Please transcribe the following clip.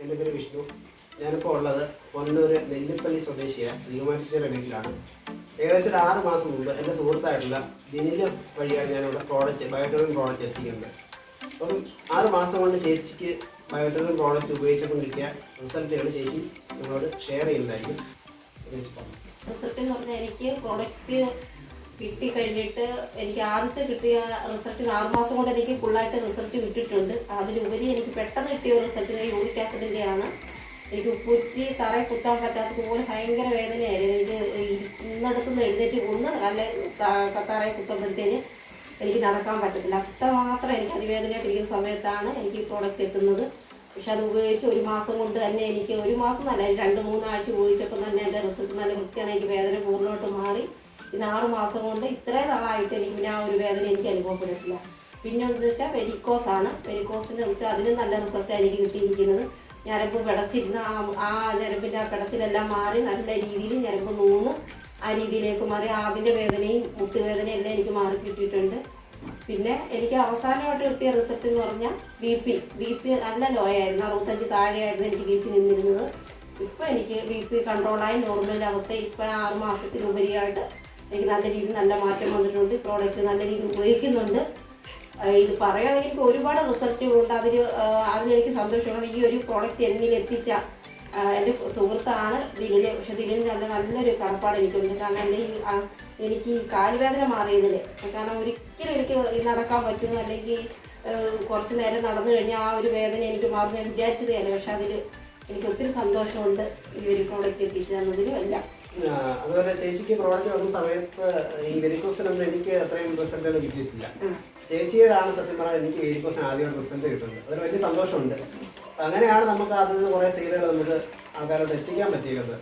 എൻ്റെ പേര് വിഷ്ണു. ഞാനിപ്പോൾ ഉള്ളത് പൊന്നൂർ നെല്ലിപ്പള്ളി സ്വദേശിയായ ശ്രീകുമാരിയുടെ വീട്ടിലാണ്. ഏകദേശം ഒരു 6 മാസം മുമ്പ് എൻ്റെ സുഹൃത്തായിട്ടുള്ള ദിനിൽ വഴിയാണ് ഞാനിവിടെ ബയോടെറിൻ പ്രോഡക്റ്റ് എത്തിക്കുന്നത്. അപ്പം 6 മാസം കൊണ്ട് ചേച്ചിക്ക് ബയോടെറിൻ പ്രോഡക്റ്റ് ഉപയോഗിച്ചപ്പോൾ കിട്ടിയ റിസൾട്ടുകൾ ചേച്ചി നിങ്ങളോട് ഷെയർ ചെയ്യുന്നതായിരിക്കും. റിസൾട്ട് എന്ന് പറഞ്ഞാൽ എനിക്ക് പ്രോഡക്റ്റ് കിട്ടിക്കഴിഞ്ഞിട്ട് എനിക്ക് ആദ്യത്തെ കിട്ടിയ റിസൾട്ടിന് 6 മാസം കൊണ്ട് എനിക്ക് ഫുള്ളായിട്ട് റിസൾട്ട് കിട്ടിയിട്ടുണ്ട്. അതിലുപരി എനിക്ക് പെട്ടെന്ന് കിട്ടിയ റിസൾട്ടിന് യൂറിക് ആസിഡിൻ്റെയാണ്. എനിക്ക് ഉപ്പൂറ്റി തറയിൽ കുത്താൻ പറ്റാത്തതുപോലെ ഭയങ്കര വേദനയായിരുന്നു. എനിക്ക് ഇന്നടത്തുനിന്ന് എഴുന്നേറ്റ് ഒന്ന് നല്ല തറയിൽ കുത്തുമ്പോഴത്തേന് എനിക്ക് നടക്കാൻ പറ്റത്തില്ല. അത്രമാത്രം എനിക്ക് അതിവേദനയായിട്ടിരിക്കുന്ന സമയത്താണ് എനിക്ക് ഈ പ്രോഡക്റ്റ് എത്തുന്നത്. പക്ഷെ അത് ഉപയോഗിച്ച് 1 മാസം കൊണ്ട് തന്നെ എനിക്ക് 1 മാസം നല്ല 2-3 ആഴ്ച ഉപയോഗിച്ചപ്പോൾ തന്നെ എൻ്റെ റിസൾട്ട് നല്ല വൃത്തിയാണ്. എനിക്ക് വേദന പൂർണ്ണമായിട്ട് മാറി. പിന്നെ 6 മാസം കൊണ്ട് ഇത്രയും നാളായിട്ട് എനിക്ക് പിന്നെ ആ ഒരു വേദന എനിക്ക് അനുഭവപ്പെട്ടിട്ടില്ല. പിന്നെ എന്താ വെച്ചാൽ വെരിക്കോസാണ്. വെരിക്കോസിന് വെച്ചാൽ അതിന് നല്ല റിസൾട്ടാണ് എനിക്ക് കിട്ടിയിരിക്കുന്നത്. ഞരമ്പ് പിടച്ചിരുന്ന ആ ഞരമ്പിൻ്റെ ആ പിടച്ചിലെല്ലാം മാറി നല്ല രീതിയിൽ ഞരമ്പ് നൂന്ന് ആ രീതിയിലേക്ക് മാറി. അതിൻ്റെ വേദനയും മുട്ടുവേദനയും എല്ലാം എനിക്ക് മാറി കിട്ടിയിട്ടുണ്ട്. പിന്നെ എനിക്ക് അവസാനമായിട്ട് കിട്ടിയ റിസൾട്ട് എന്ന് പറഞ്ഞാൽ ബി പി നല്ല ലോ ആയിരുന്നു. 65 താഴെയായിരുന്നു എനിക്ക് ബി പി നിന്നിരുന്നത്. ഇപ്പോൾ എനിക്ക് ബി പി കൺട്രോളായി നോർമലിൻ്റെ അവസ്ഥ. ഇപ്പോൾ 6 മാസത്തിലുപരിയായിട്ട് എനിക്ക് നല്ല രീതിയിൽ നല്ല മാറ്റം വന്നിട്ടുണ്ട്. പ്രോഡക്റ്റ് നല്ല രീതിയിൽ ഉപയോഗിക്കുന്നുണ്ട്. ഇത് പറയുകയാണെങ്കിൽ എനിക്ക് ഒരുപാട് റിസൾട്ടുകളുണ്ട്. അതിലെനിക്ക് സന്തോഷമാണ്. ഈ ഒരു പ്രോഡക്റ്റ് എന്നിൽ എത്തിച്ച എൻ്റെ സുഹൃത്താണ് ദിലിൽ. പക്ഷെ ദിലിന് നല്ലൊരു കടപ്പാട് എനിക്കുണ്ട്. കാരണം എനിക്ക് ഈ കാലുവേദന മാറിയതില്, കാരണം ഒരിക്കലും എനിക്ക് നടക്കാൻ പറ്റുന്നു അല്ലെങ്കിൽ കുറച്ച് നേരം നടന്നു കഴിഞ്ഞാൽ ആ ഒരു വേദന എനിക്ക് മാറുന്ന ഞാൻ വിചാരിച്ചതല്ല. പക്ഷെ അതിൽ എനിക്ക് ഒത്തിരി സന്തോഷമുണ്ട് ഈ ഒരു പ്രോഡക്റ്റ് എത്തിച്ചു തന്നതിലും എല്ലാം. അതുപോലെ ചേച്ചിക്ക് പ്രോഡക്റ്റ് വന്ന സമയത്ത് ഈ വെരിക്കോസിനൊന്നും എനിക്ക് അത്രയും റിസൾട്ടുകൾ കിട്ടിയിട്ടില്ല. ചേച്ചിയോടാണ് സത്യം പറഞ്ഞാൽ എനിക്ക് വെരിക്കോസിന് ആദ്യം റിസൾട്ട് കിട്ടുന്നത്. അതിന് വലിയ സന്തോഷമുണ്ട്. അങ്ങനെയാണ് നമുക്ക് അതിൽ നിന്ന് കുറേ സെയിലുകൾ നമുക്ക് ആൾക്കാരോട് എത്തിക്കാൻ പറ്റിയത്.